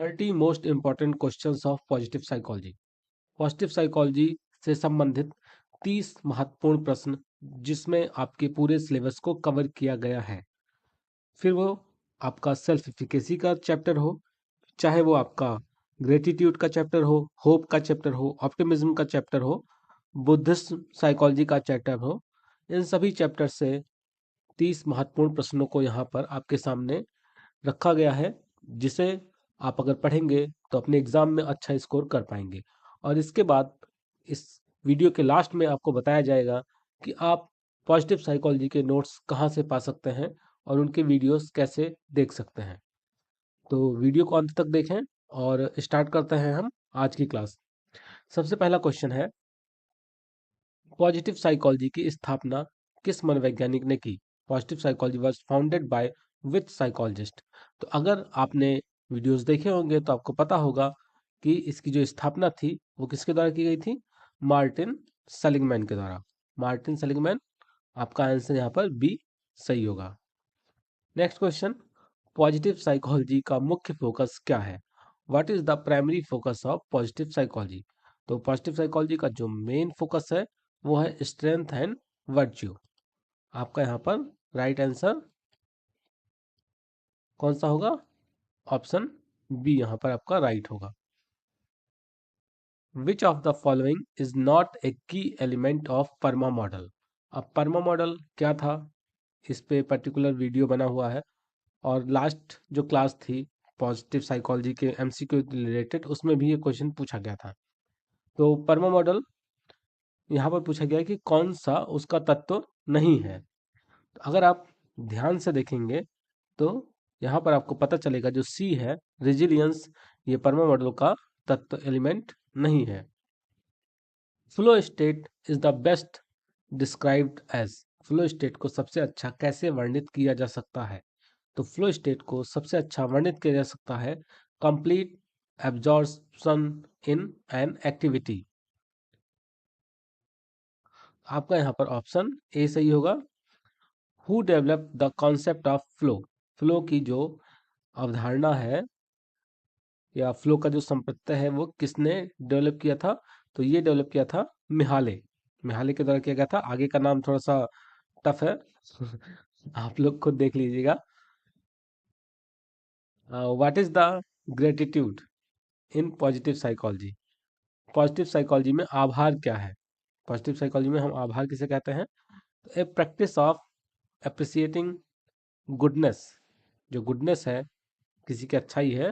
30 most important questions of positive psychology. Positive psychology से संबंधित 30 महत्वपूर्ण प्रश्न जिसमें आपके पूरे सिलेबस को कवर किया गया है। फिर वो आपका सेल्फ एफिकेसी का चैप्टर हो, चाहे वो आपका ग्रेटिट्यूड का चैप्टर हो, होप का चैप्टर हो, ऑप्टिमिज्म का चैप्टर हो, बुद्धिस्ट साइकोलॉजी का चैप्टर हो, इन सभी चैप्टर से 30 महत्वपूर्ण प्रश्नों को यहाँ पर आपके सामने रखा गया है, जिसे आप अगर पढ़ेंगे तो अपने एग्जाम में अच्छा स्कोर कर पाएंगे। और इसके बाद इस वीडियो के लास्ट में आपको बताया जाएगा कि आप पॉजिटिव साइकोलॉजी के नोट्स कहाँ से पा सकते हैं और उनके वीडियोस कैसे देख सकते हैं। तो वीडियो को अंत तक देखें और स्टार्ट करते हैं हम आज की क्लास। सबसे पहला क्वेश्चन है, पॉजिटिव साइकोलॉजी की स्थापना किस मनोवैज्ञानिक ने की? Positive psychology was founded by which psychologist? तो अगर आपने वीडियोस देखे होंगे तो आपको पता होगा कि इसकी जो स्थापना थी वो किसके द्वारा की गई थी? मार्टिन सेलिगमैन के द्वारा। मार्टिन सेलिगमैन, आपका आंसर यहाँ पर बी सही होगा। नेक्स्ट क्वेश्चन, पॉजिटिव साइकोलॉजी का मुख्य फोकस क्या है? What is the primary focus of positive psychology? तो पॉजिटिव साइकोलॉजी का जो मेन फोकस है वो है स्ट्रेंथ एंड वर्च्यू। आपका यहाँ पर राइट आंसर कौन सा होगा? ऑप्शन बी यहाँ पर आपका राइट होगा। विच of the following is not a की एलिमेंट ऑफ परमा मॉडल? अब परमा मॉडल क्या था, इस पे पर्टिकुलर वीडियो बना हुआ है और लास्ट जो क्लास थी पॉजिटिव साइकोलॉजी के एमसीक्यू रिलेटेड, उसमें भी ये क्वेश्चन पूछा गया था। तो परमा मॉडल यहाँ पर पूछा गया है कि कौन सा उसका तत्व नहीं है। तो अगर आप ध्यान से देखेंगे तो यहाँ पर आपको पता चलेगा जो सी है, रेजिलियंस, ये परमा मॉडल का तत्व एलिमेंट नहीं है। Flow state is the best described as? Flow state को सबसे अच्छा कैसे वर्णित किया जा सकता है? तो फ्लो स्टेट को सबसे अच्छा वर्णित किया जा सकता है complete absorption in an activity. आपका यहाँ पर ऑप्शन ए सही होगा। Who develop the concept of flow? Flow की जो अवधारणा है या फ्लो का जो संप्रत्यय है वो किसने डेवलप किया था? तो ये डेवलप किया था मिहाले। मिहाले के द्वारा किया गया था। आगे का नाम थोड़ा सा टफ है आप लोग खुद देख लीजिएगा। What is the gratitude in positive psychology? Positive psychology में आभार क्या है? पॉजिटिव साइकोलॉजी में हम आभार किसे कहते हैं? ए प्रैक्टिस ऑफ अप्रिसिएटिंग गुडनेस। जो गुडनेस है, किसी की अच्छाई है,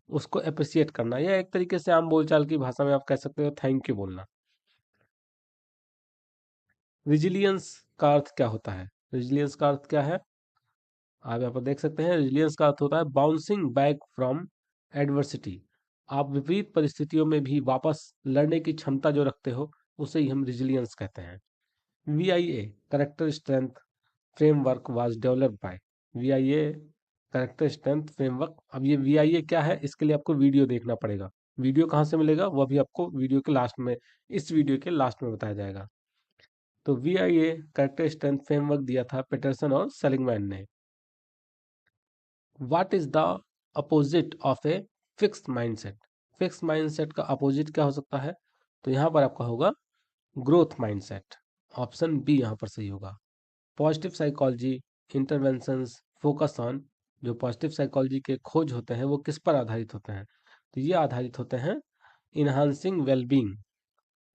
उसको अप्रिसिएट करना, या एक तरीके से आम बोलचाल की भाषा में आप कह सकते हो थैंक यू बोलना। रिजिलियंस का अर्थ क्या होता है? रिजिलियंस का अर्थ क्या है? आप यहाँ पर देख सकते हैं, रिजिलियंस का अर्थ होता है बाउंसिंग बैक फ्रॉम एडवर्सिटी। आप विपरीत परिस्थितियों में भी वापस लड़ने की क्षमता जो रखते हो उसे ही हम रिजिलियंस कहते हैं। VIA character strength framework was developed by? VIA character strength framework, अब ये VIA क्या है इसके लिए आपको वीडियो देखना पड़ेगा। वीडियो कहाँ से मिलेगा वो अभी आपको वीडियो के लास्ट में, इस वीडियो के लास्ट में बताया जाएगा। तो VIA करेक्टर स्ट्रेंथ फ्रेमवर्क दिया था पीटरसन और सेलिगमैन ने। What is the opposite of a fixed mindset? Fixed mindset का अपोजिट क्या हो सकता है? तो यहाँ पर आपका होगा ग्रोथ माइंडसेट। ऑप्शन बी यहाँ पर सही होगा। Positive psychology interventions focus on, जो पॉजिटिव साइकोलॉजी के खोज होते हैं वो किस पर आधारित होते हैं? तो ये आधारित होते हैं इनहांसिंग वेलबींग,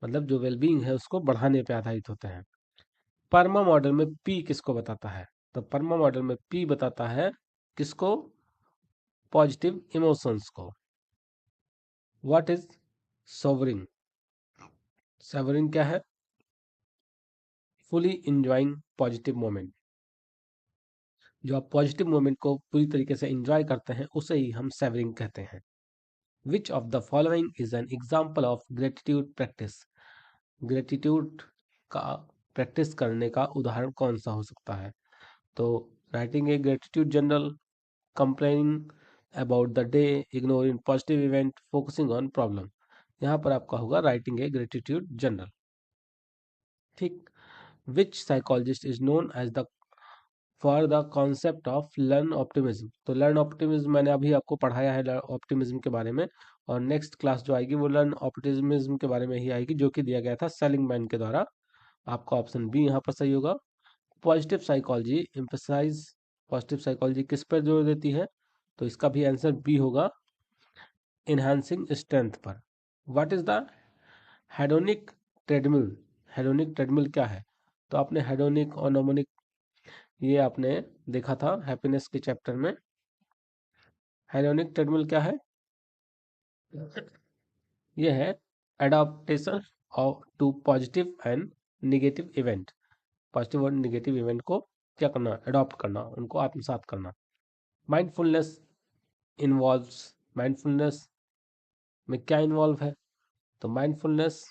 मतलब जो वेलबींग है उसको बढ़ाने पे आधारित होते हैं। परमा मॉडल में पी किसको बताता है? तो परमा मॉडल में पी बताता है किसको? पॉजिटिव इमोशंस को। What is savouring? सेवरिंग क्या है? Fully enjoying positive moment. जो आप पॉजिटिव मोमेंट को पूरी तरीके से एंजॉय करते हैं उसे ही हम सेवरिंग कहते हैं। Which of the following is an example of gratitude practice? Gratitude का प्रैक्टिस करने का उदाहरण कौन सा हो सकता है? तो writing a gratitude journal, complaining about the day, ignoring positive event, focusing on problem. यहाँ पर आपका होगा राइटिंग ए ग्रेटिट्यूड जर्नल। ठीक। Which psychologist is known as the for the concept of learn optimism. तो लर्न ऑप्टिमिज्म मैंने अभी आपको पढ़ाया है ऑप्टिमिज्म के बारे में, और नेक्स्ट क्लास जो आएगी वो लर्न ऑप्टिमिज्म के बारे में ही आएगी, जो कि दिया गया था सेलिंगमैन के द्वारा। आपका ऑप्शन बी यहाँ पर सही होगा। Positive psychology emphasize, positive psychology किस पर जोर देती है? तो इसका भी आंसर बी होगा, इनहांसिंग स्ट्रेंथ पर। What is the hedonic treadmill? Hedonic treadmill क्या है? तो आपने हेडोनिक और नोमोनिक ये आपने देखा था हैप्पीनेस के चैप्टर में। हेडोनिक ट्रेडमिल क्या है? ये है adaptation of to positive and negative event. Positive और निगेटिव इवेंट को क्या करना? अडॉप्ट करना, उनको आत्मसात करना। माइंडफुलनेस इन्वॉल्व्स, माइंडफुलनेस में क्या इन्वॉल्व है? तो mindfulness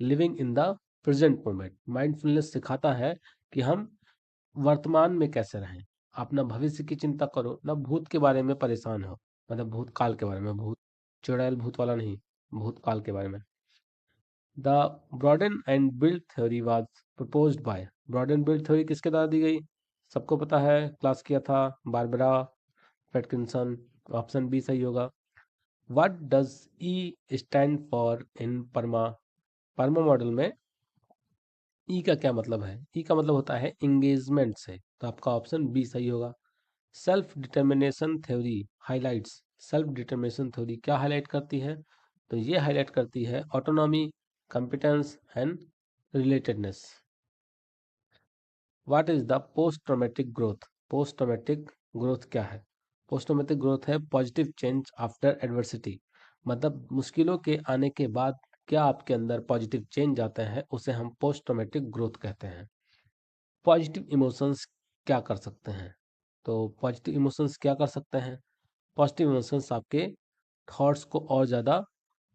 living in the present moment. Mindfulness सिखाता है कि हम वर्तमान में कैसे रहें। आप ना भविष्य की चिंता करो, ना भूत के बारे में परेशान हो, मतलब भूतकाल के बारे में, भूत चुड़ैल भूत वाला नहीं, भूतकाल के बारे में। The broaden and build theory was proposed by, broaden build theory किसके द्वारा दी गई? सबको पता है, क्लास किया था, बारबरा फ्रेडकिंसन। ऑप्शन बी सही होगा। What does E stand for in PERMA? PERMA model में ई का क्या मतलब है? ई का मतलब होता है इंगेजमेंट से, तो आपका ऑप्शन बी सही होगा। Self determination theory highlights, self determination theory क्या हाईलाइट करती है? तो ये हाईलाइट करती है autonomy, competence and relatedness. What is the post traumatic growth? Post traumatic growth क्या है? पोस्ट ट्रॉमेटिक ग्रोथ है पॉजिटिव चेंज आफ्टर एडवर्सिटी, मतलब मुश्किलों के आने के बाद क्या आपके अंदर पॉजिटिव चेंज आते हैं, उसे हम पोस्ट ट्रॉमेटिक ग्रोथ कहते हैं। पॉजिटिव इमोशंस क्या कर सकते हैं? तो पॉजिटिव इमोशंस क्या कर सकते हैं? पॉजिटिव इमोशंस आपके थॉट्स को और ज़्यादा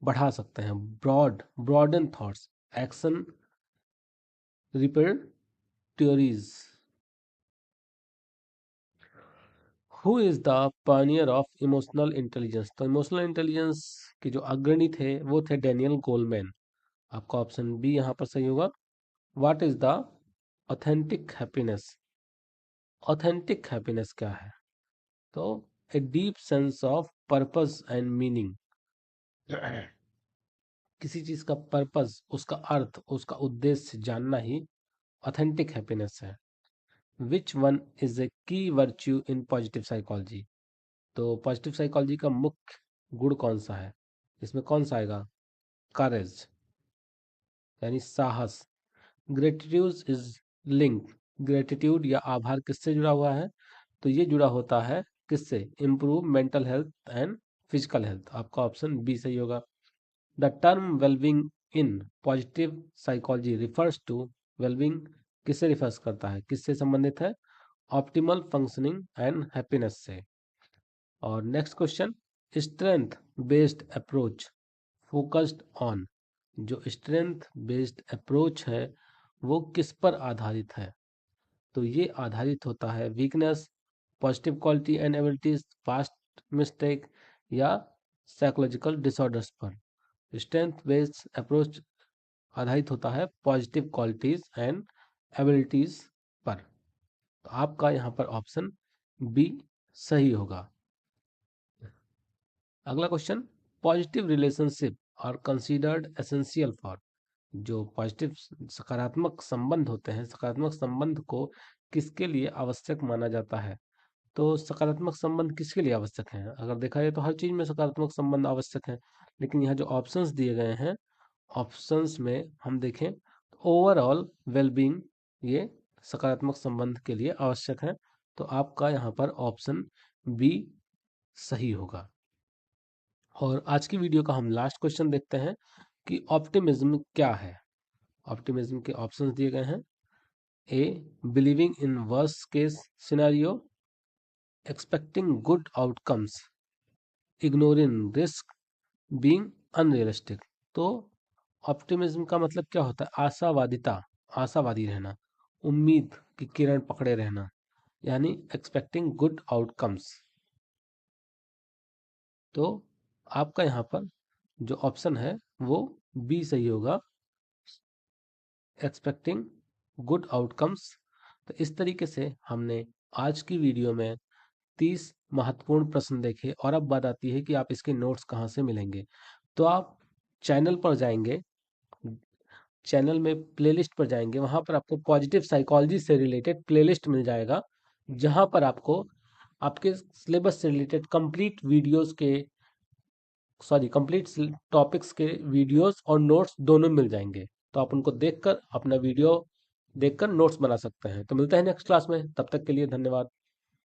बढ़ा सकते हैं, broaden thoughts, action repair theories. Who is the pioneer of emotional intelligence? तो इमोशनल इंटेलिजेंस के जो अग्रणी थे वो थे डेनियल गोलमैन। आपका ऑप्शन बी यहाँ पर सही होगा। What is the authentic happiness? Authentic happiness क्या है? तो a deep sense of purpose and meaning, किसी चीज का पर्पस, उसका अर्थ, उसका उद्देश्य जानना ही ऑथेंटिक हैप्पीनेस है। विच वन इज ए की वर्च्यू इन पॉजिटिव साइकोलॉजी? तो पॉजिटिव साइकोलॉजी का मुख्य गुण कौन सा है? इसमें कौन सा आएगा? करेज, यानी साहस। ग्रेटिट्यूड इज लिंक, ग्रेटिट्यूड या आभार किससे जुड़ा हुआ है? तो ये जुड़ा होता है किससे? Improve mental health and physical health. आपका ऑप्शन बी सही होगा। The term wellbeing in positive psychology refers to, wellbeing किससे रिफर्स करता है, किससे संबंधित है? ऑप्टिमल फंक्शनिंग एंड हैप्पीनेस से। और next question, strength based approach focused on, जो स्ट्रेंथ बेस्ड अप्रोच है वो किस पर आधारित है? तो ये आधारित होता है weakness, positive quality and abilities, past mistake या साइकोलॉजिकल डिसऑर्डर्स पर। स्ट्रेंथ बेस्ड अप्रोच आधारित होता है पॉजिटिव क्वालिटीज एंड एबिलिटीज पर। तो आपका यहाँ पर ऑप्शन बी सही होगा। अगला question, positive relationship are considered essential for, जो पॉजिटिव सकारात्मक संबंध होते हैं, सकारात्मक संबंध को किसके लिए आवश्यक माना जाता है? तो सकारात्मक संबंध किसके लिए आवश्यक है? अगर देखा जाए तो हर चीज में सकारात्मक संबंध आवश्यक है, लेकिन यहाँ जो ऑप्शंस दिए गए हैं, ऑप्शंस में हम देखें तो ओवरऑल वेलबींग ये सकारात्मक संबंध के लिए आवश्यक है। तो आपका यहाँ पर ऑप्शन बी सही होगा। और आज की वीडियो का हम लास्ट क्वेश्चन देखते हैं कि ऑप्टिमिज्म क्या है। ऑप्टिमिज्म के ऑप्शंस दिए गए हैं। A, believing in worst case scenario, expecting good outcomes, ignoring risk, being unrealistic. तो ऑप्टिमिज्म का मतलब क्या होता है? आशावादिता, आशावादी रहना, उम्मीद की किरण पकड़े रहना, यानी एक्सपेक्टिंग गुड आउटकम्स। तो आपका यहाँ पर जो ऑप्शन है वो बी सही होगा, एक्सपेक्टिंग गुड आउटकम्स तो इस तरीके से हमने आज की वीडियो में 30 महत्वपूर्ण प्रश्न देखे और अब बात आती है कि आप इसके नोट्स कहाँ से मिलेंगे। तो आप चैनल पर जाएंगे, चैनल में प्लेलिस्ट पर जाएंगे, वहाँ पर आपको पॉजिटिव साइकोलॉजी से रिलेटेड प्लेलिस्ट मिल जाएगा, जहाँ पर आपको आपके सिलेबस से रिलेटेड कंप्लीट टॉपिक्स के वीडियोस और नोट्स दोनों मिल जाएंगे। तो आप उनको देखकर अपना वीडियो देखकर नोट्स बना सकते हैं। तो मिलते हैं नेक्स्ट क्लास में, तब तक के लिए धन्यवाद।